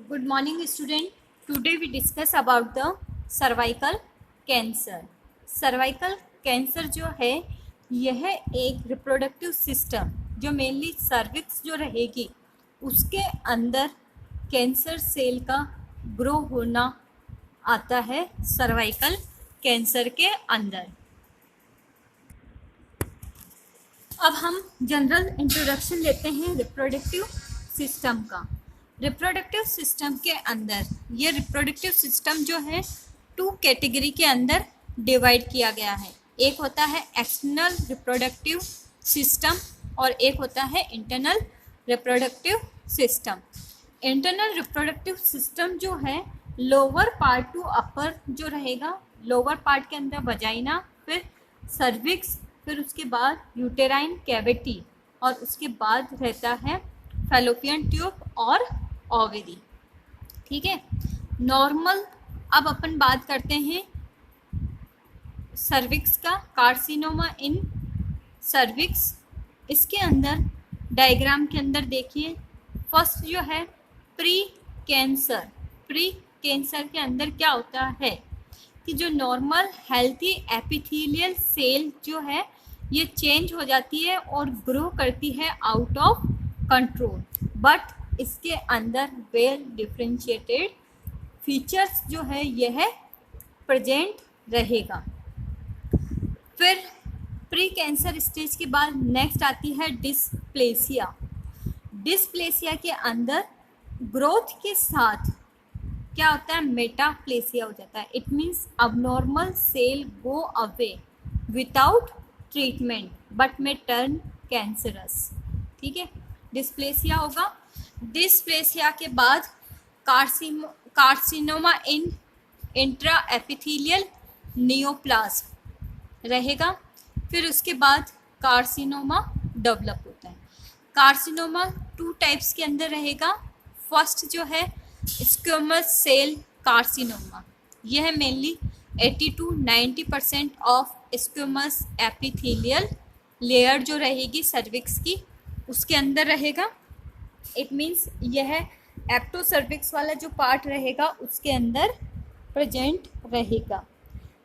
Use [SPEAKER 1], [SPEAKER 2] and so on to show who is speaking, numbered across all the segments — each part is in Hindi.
[SPEAKER 1] Good morning, student. Today we discuss about the cervical cancer. Cervical cancer जो है यह एक रिप्रोडक्टिव सिस्टम जो मेनली सर्विक्स जो रहेगी उसके अंदर कैंसर सेल का ग्रो होना आता है सर्वाइकल कैंसर के अंदर। अब हम जनरल इंट्रोडक्शन लेते हैं रिप्रोडक्टिव सिस्टम का। रिप्रोडक्टिव सिस्टम के अंदर ये रिप्रोडक्टिव सिस्टम जो है 2 कैटेगरी के अंदर डिवाइड किया गया है। एक होता है एक्सटर्नल रिप्रोडक्टिव सिस्टम और एक होता है internal reproductive system. Internal reproductive system जो है लोअर पार्ट टू अपर जो रहेगा, लोअर पार्ट के अंदर वजाइना, फिर सर्विक्स, फिर उसके बाद यूटेराइन कैविटी और उसके बाद रहता है फैलोपियन ट्यूब और ओवरी। ठीक है। नॉर्मल अब अपन बात करते हैं सर्विक्स का, कार्सिनोमा इन सर्विक्स। इसके अंदर डायग्राम के अंदर देखिए, फर्स्ट जो है प्री कैंसर। प्री कैंसर के अंदर क्या होता है कि जो नॉर्मल हेल्थी एपिथेलियल सेल जो है ये चेंज हो जाती है और ग्रो करती है आउट ऑफ कंट्रोल, बट इसके अंदर वेल डिफरेंशिएटेड फीचर्स जो है यह प्रेजेंट रहेगा। फिर प्री कैंसर स्टेज के बाद नेक्स्ट आती है डिस्प्लेसिया। डिस्प्लेसिया के अंदर ग्रोथ के साथ क्या होता है, मेटाप्लेसिया हो जाता है। It means abnormal cell go away without treatment but may turn cancerous. ठीक है, डिस्प्लेसिया होगा। डिस्प्लेसिया के बाद carcinoma in intraepithelial neoplasm रहेगा। फिर उसके बाद कार्सिनोमा डेवलप होता है। कार्सिनोमा 2 टाइप्स के अंदर रहेगा। फर्स्ट जो है स्क्वेमस सेल कार्सिनोमा, यह mainly 80 to 90% of squamous epithelial layer जो रहेगी सर्विक्स की उसके अंदर रहेगा। इट मीन्स यह एक्टो सर्विक्स वाला जो पार्ट रहेगा उसके अंदर प्रेजेंट रहेगा।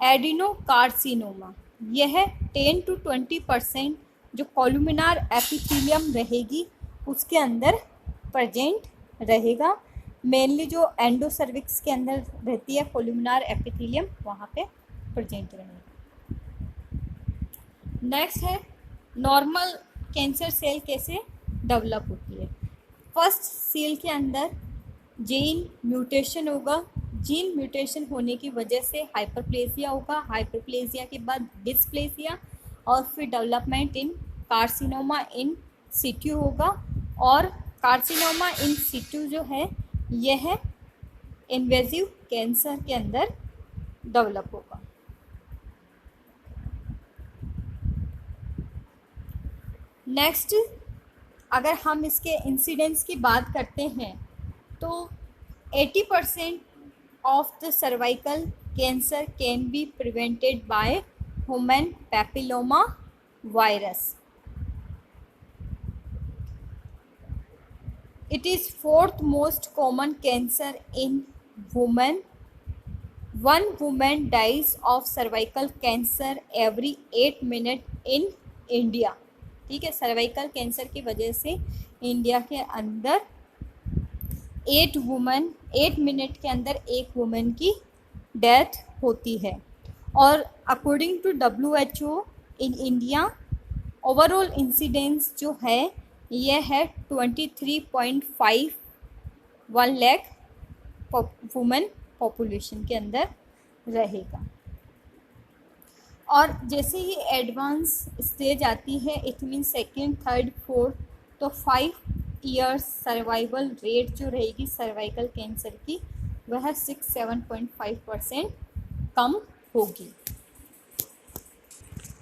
[SPEAKER 1] एडिनो कार्सिनोमा, यह 10 to 20% जो कोलुमिनार एपिथेलियम रहेगी उसके अंदर प्रेजेंट रहेगा। मेनली जो एंडो सर्विक्स के अंदर रहती है कोलुमिनार एपिथेलियम वहाँ पे प्रेजेंट रहेगा। नेक्स्ट है नॉर्मल कैंसर सेल कैसे डेवलप होती है। फर्स्ट सेल के अंदर जीन म्यूटेशन होगा। जीन म्यूटेशन होने की वजह से हाइपरप्लेसिया होगा। हाइपरप्लेसिया के बाद डिस्प्लेसिया और फिर डेवलपमेंट इन कार्सिनोमा इन सिटू होगा। और कार्सिनोमा इन सिटू जो है यह इन्वेजिव कैंसर के अंदर डेवलप होगा। नेक्स्ट अगर हम इसके इंसिडेंस की बात करते हैं तो 80% of the cervical cancer can be prevented by human papilloma virus. It is 4th most common cancer in women. One woman dies of cervical cancer every 8 minutes in India. ठीक है, सर्वाइकल कैंसर की वजह से इंडिया के अंदर 8 मिनट के अंदर एक वुमेन की डेथ होती है। और according to WHO in India overall incidence जो है यह है 23.51 लाख वुमेन पॉपुलेशन के अंदर रहेगा। और जैसे ही एडवांस स्टेज आती है, it mean second, third, fourth, तो 5 ईयर्स सर्वाइवल रेट जो रहेगी सर्वाइकल कैंसर की वह 6-7.5% कम होगी।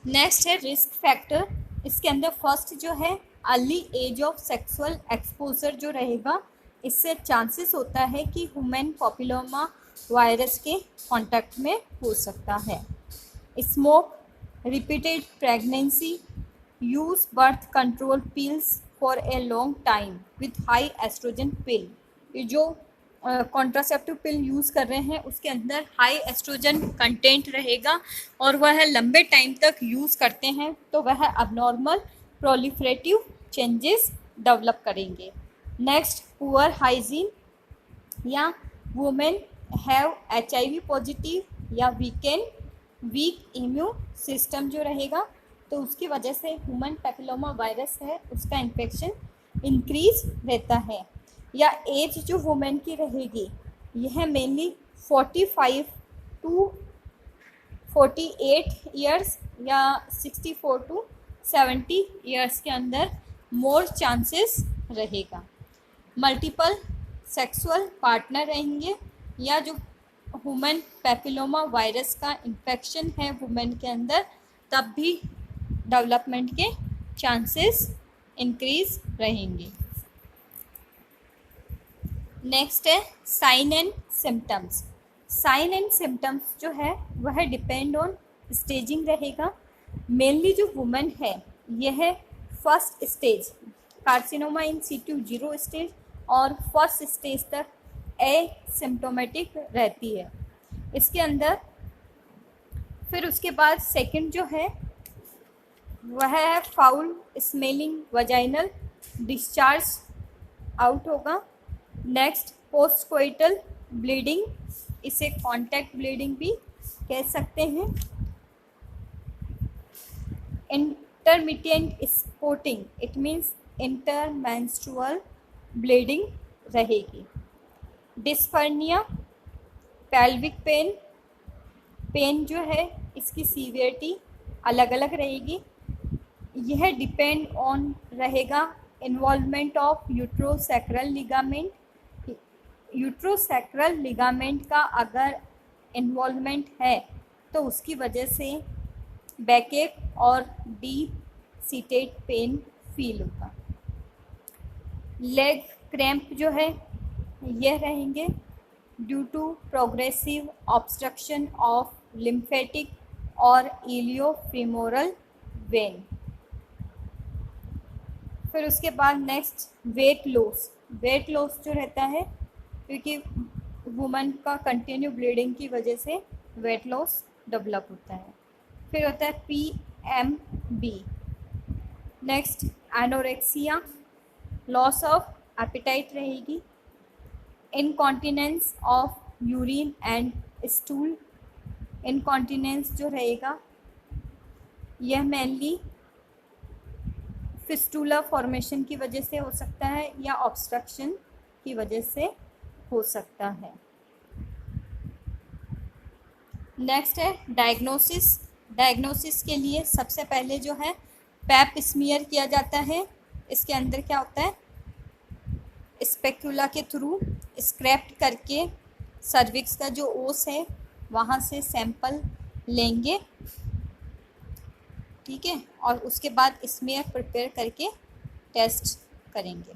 [SPEAKER 1] नेक्स्ट है रिस्क फैक्टर। इसके अंदर फर्स्ट जो है early age of sexual exposure जो रहेगा, इससे चांसेस होता है कि ह्यूमन पॉपुलोमा वायरस के कांटेक्ट में हो सकता है। Smoke, repeated pregnancy, use birth control pills for a long time with high estrogen pill, ये जो कॉन्ट्रासेप्टिव पिल यूज़ कर रहे हैं उसके अंदर हाई एस्ट्रोजन कंटेंट रहेगा और वह लंबे टाइम तक यूज़ करते हैं तो वह अबनॉर्मल प्रोलिफरेटिव चेंजेस डेवलप करेंगे। नेक्स्ट, पुअर हाइजीन या वुमेन हैव HIV पॉजिटिव या वीक इम्यून सिस्टम जो रहेगा तो उसकी वजह से ह्यूमन पैपिलोमा वायरस है उसका इन्फेक्शन इंक्रीज रहता है। या एज जो वुमेन की रहेगी यह मेनली 45 टू 48 ईयर्स या 64 टू 70 ईयर्स के अंदर मोर चांसेस रहेगा। मल्टीपल सेक्सुअल पार्टनर रहेंगे या जो ह्यूमन पैपिलोमा वायरस का इन्फेक्शन है वुमेन के अंदर तब भी डेवलपमेंट के चांसेस इंक्रीज रहेंगे। नेक्स्ट है sign and symptoms. Sign and symptoms जो है वह डिपेंड ऑन स्टेजिंग रहेगा। मेनली जो वुमेन है यह first stage carcinoma in situ 0 stage और फर्स्ट स्टेज तक एसिम्प्टोमेटिक रहती है इसके अंदर। फिर उसके बाद सेकंड जो है वह है foul smelling vaginal discharge out होगा। नेक्स्ट, पोस्टकोइटल ब्लीडिंग, इसे कॉन्टैक्ट ब्लीडिंग भी कह सकते हैं। Intermittent spotting, it means intermenstrual bleeding रहेगी। डिस्फर्निया, पेल्विक पेन जो है इसकी सीवियरिटी अलग अलग रहेगी। यह डिपेंड ऑन रहेगा involvement of uterosacral ligament. Uterosacral ligament का अगर इन्वॉल्वमेंट है तो उसकी वजह से बैकएक और डीप सीटेड पेन फील होगा। लेग क्रैम्प जो है यह रहेंगे due to progressive obstruction of lymphatic और इलियोफेमोरल वेन। फिर उसके बाद नेक्स्ट, वेट लॉस जो रहता है क्योंकि वुमन का कंटिन्यू ब्लीडिंग की वजह से वेट लॉस डेवलप होता है। फिर होता है PMB। Next, anorexia, loss of appetite रहेगी। Incontinence of urine and stool, incontinence जो रहेगा यह मेनली फिस्टूला फॉर्मेशन की वजह से हो सकता है या ऑब्स्ट्रक्शन की वजह से हो सकता है। नेक्स्ट है डायग्नोसिस के लिए सबसे पहले जो है पैप स्मीयर किया जाता है। इसके अंदर क्या होता है, स्पेक्युला के थ्रू स्क्रैप करके सर्विक्स का जो ओस है वहाँ से सैंपल लेंगे, ठीक है, और उसके बाद स्मीयर प्रिपेयर करके टेस्ट करेंगे।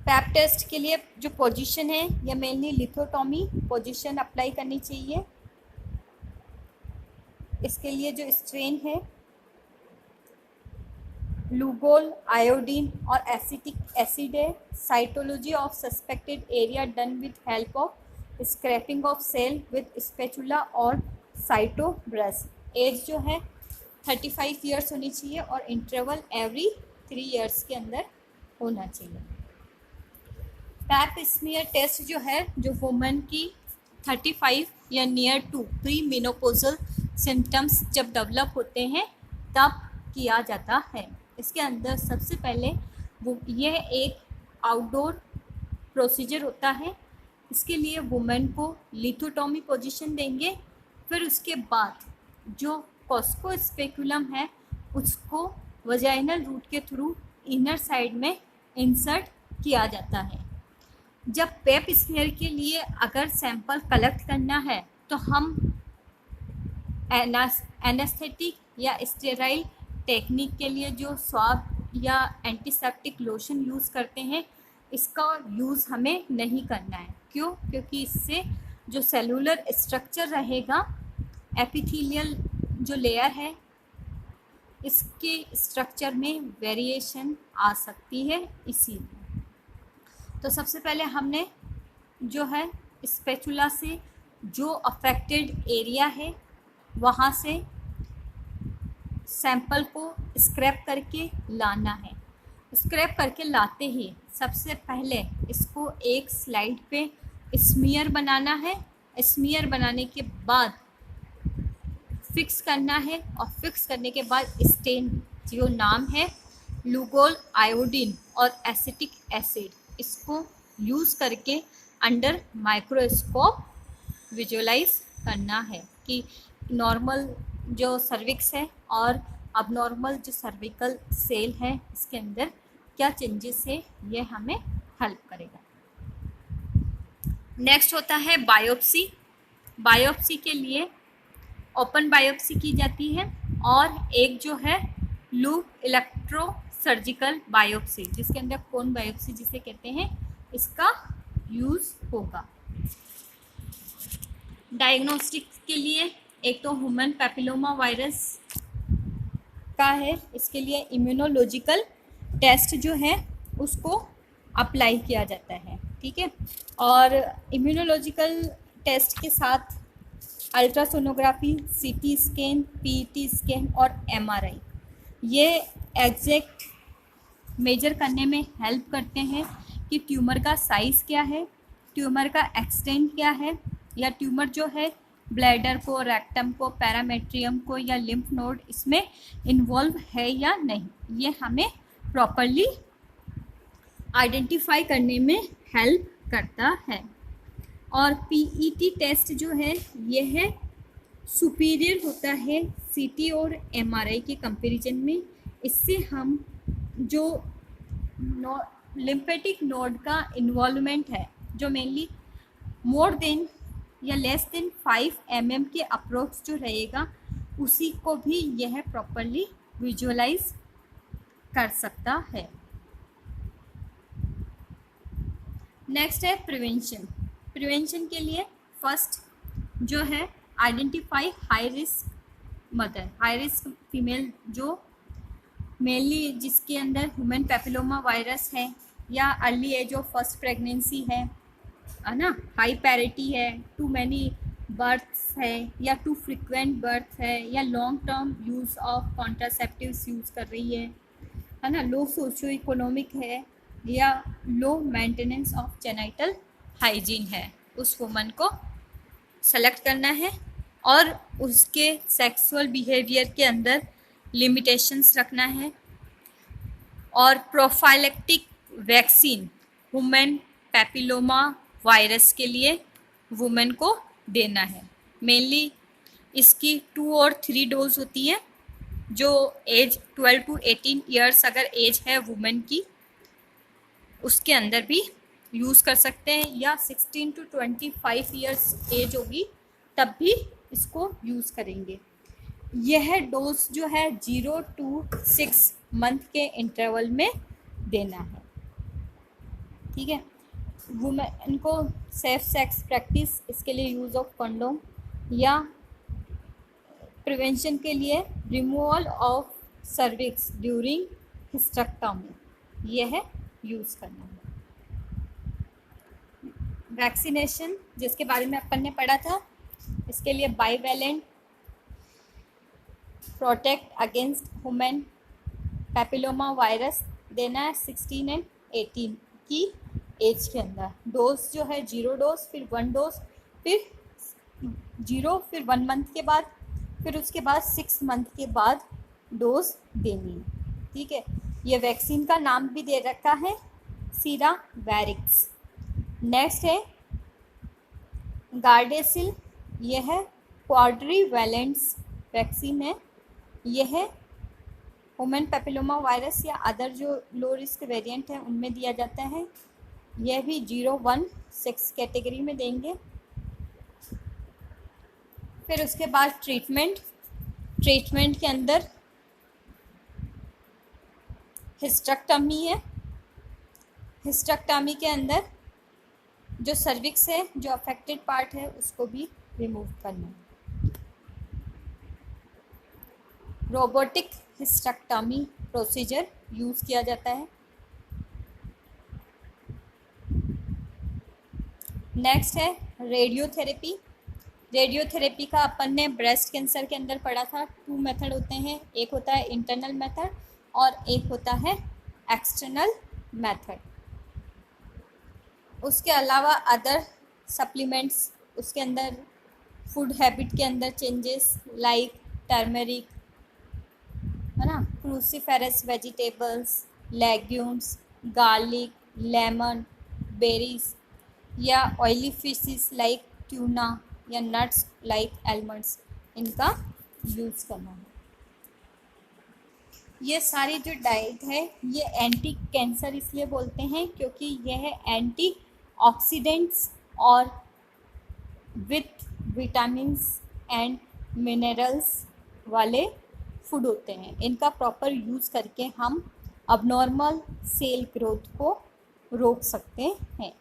[SPEAKER 1] पैप टेस्ट के लिए जो पोजीशन है यह मेनली लिथोटॉमी पोजीशन अप्लाई करनी चाहिए। इसके लिए जो स्ट्रेन है लुगोल, आयोडीन और एसिटिक एसिड है। Cytology of suspected area done with help of scraping of cell with spatula और साइटो ब्रश। एज जो है 35 ईयर्स होनी चाहिए और इंटरवल एवरी 3 ईयर्स के अंदर होना चाहिए। पैप स्मीयर टेस्ट जो है जो वुमेन की 35 या near to pre menopausal symptoms जब डेवलप होते हैं तब किया जाता है। इसके अंदर सबसे पहले यह एक आउटडोर प्रोसीजर होता है। इसके लिए वुमेन को लिथोटॉमी पोजीशन देंगे। फिर उसके बाद जो कॉस्को स्पेकुलम है उसको वजाइनल रूट के थ्रू इनर साइड में इंसर्ट किया जाता है। जब पेप स्मीयर के लिए अगर सैंपल कलेक्ट करना है तो हम एनेस्थेटिक या स्टेराइल टेक्निक के लिए जो स्वाब या एंटीसेप्टिक लोशन यूज़ करते हैं इसका यूज़ हमें नहीं करना है। क्यों? क्योंकि इससे जो सेलुलर स्ट्रक्चर रहेगा, एपिथेलियल जो लेयर है, इसके स्ट्रक्चर में वेरिएशन आ सकती है इसीलिए। तो सबसे पहले हमने जो है स्पैचुला से जो अफेक्टेड एरिया है वहाँ से सैंपल को स्क्रैप करके लाना है। स्क्रैप करके लाते ही सबसे पहले इसको एक स्लाइड पे स्मीयर बनाना है। स्मीयर बनाने के बाद फिक्स करना है और फिक्स करने के बाद स्टेन जो नाम है लुगोल आयोडीन और एसिटिक एसिड, इसको यूज़ करके अंडर माइक्रोस्कोप विजुअलाइज करना है कि नॉर्मल जो सर्विक्स है और अबनॉर्मल जो सर्विकल सेल है इसके अंदर क्या चेंजेस है, ये हमें हेल्प करेगा। नेक्स्ट होता है बायोप्सी। बायोप्सी के लिए ओपन बायोप्सी की जाती है और एक जो है लूप इलेक्ट्रो सर्जिकल बायोप्सी, जिसके अंदर कोन बायोप्सी जिसे कहते हैं, इसका यूज़ होगा। डायग्नोस्टिक्स के लिए एक तो ह्यूमन पैपिलोमा वायरस का है, इसके लिए इम्यूनोलॉजिकल टेस्ट जो है उसको अप्लाई किया जाता है, ठीक है। और इम्यूनोलॉजिकल टेस्ट के साथ ultrasonography, CT scan, PT scan और एमआरआई ये एग्जैक्ट मेजर करने में हेल्प करते हैं कि ट्यूमर का साइज़ क्या है, ट्यूमर का एक्सटेंट क्या है, या ट्यूमर जो है ब्लैडर को, रेक्टम को, पैरामेट्रियम को या लिम्फ नोड इसमें इन्वॉल्व है या नहीं, ये हमें प्रॉपरली आइडेंटिफाई करने में हेल्प करता है। और पीईटी टेस्ट जो है ये है सुपीरियर होता है सीटी और एमआरआई के कंपैरिजन में। इससे हम जो लिम्फेटिक नोड का इन्वॉल्वमेंट है जो मेनली मोर देन या लेस देन 5 mm के अप्रोक्स जो रहेगा उसी को भी यह प्रॉपरली विजुअलाइज कर सकता है। नेक्स्ट है प्रिवेंशन। प्रिवेंशन के लिए फर्स्ट जो है identify high risk mother, high risk female जो मेनली जिसके अंदर ह्यूमन पैपिलोमा वायरस है या early age of first pregnancy है ना, हाई पैरिटी है, टू मैनी बर्थ्स है या टू फ्रिक्वेंट बर्थ है या long term use of contraceptives use कर रही है ना, लो सोशियो इकोनॉमिक है या low maintenance of genital hygiene है, उस वुमन को सेलेक्ट करना है और उसके सेक्सुअल बिहेवियर के अंदर लिमिटेशंस रखना है। और prophylactic vaccine human papilloma virus के लिए वुमेन को देना है। मेनली इसकी 2 और 3 डोज होती है। जो एज 12 to 18 ईयर्स अगर एज है वुमेन की उसके अंदर भी यूज़ कर सकते हैं, या 16 to 25 ईयर्स एज होगी तब भी इसको यूज़ करेंगे। यह डोज जो है 0 to 6 मंथ के इंटरवल में देना है, ठीक है। वुमेन को सेफ सेक्स प्रैक्टिस इसके लिए यूज़ ऑफ कंडोम या प्रिवेंशन के लिए removal of cervix during hysterectomy यह यूज़ करना है। वैक्सीनेशन जिसके बारे में अपन ने पढ़ा था, इसके लिए bivalent protect against human papilloma virus देना है 16 and 18 की एज के अंदर। डोज जो है 0 डोज, फिर 1 डोज, फिर 0, फिर 1 मंथ के बाद, फिर उसके बाद 6 मंथ के बाद डोज देनी है, ठीक है। ये वैक्सीन का नाम भी दे रखा है सीरा वैरिक्स। नेक्स्ट है गार्डेसिल, यह है क्वाड्रीवैलेंट्स वैक्सीन है। यह ह्यूमन पैपिलोमा वायरस या अदर जो लो रिस्क वेरिएंट है उनमें दिया जाता है। यह भी 0-1-6 कैटेगरी में देंगे। फिर उसके बाद ट्रीटमेंट के अंदर हिस्टेक्टोमी है। हिस्टेक्टोमी के अंदर जो सर्विक्स है, जो अफेक्टेड पार्ट है, उसको भी रिमूव करना है। रोबोटिक हिस्टेक्टोमी प्रोसीजर यूज़ किया जाता है। नेक्स्ट है रेडियोथेरेपी। रेडियोथेरेपी का अपन ने ब्रेस्ट कैंसर के अंदर पढ़ा था। 2 मेथड होते हैं, एक होता है इंटरनल मेथड और एक होता है एक्सटर्नल मेथड। उसके अलावा अदर सप्लीमेंट्स, उसके अंदर फूड हैबिट के अंदर चेंजेस लाइक टर्मेरिक, है ना, cruciferous vegetables, legumes, garlic, lemon, berries या ऑयली फिशेस लाइक ट्यूना या नट्स लाइक आलमंड्स, इनका यूज़ करना है। ये सारी जो डाइट है ये एंटी कैंसर इसलिए बोलते हैं क्योंकि यह एंटी ऑक्सीडेंट्स और विथ विटामिन्स एंड मिनरल्स वाले फूड होते हैं। इनका प्रॉपर यूज़ करके हम अबनॉर्मल सेल ग्रोथ को रोक सकते हैं।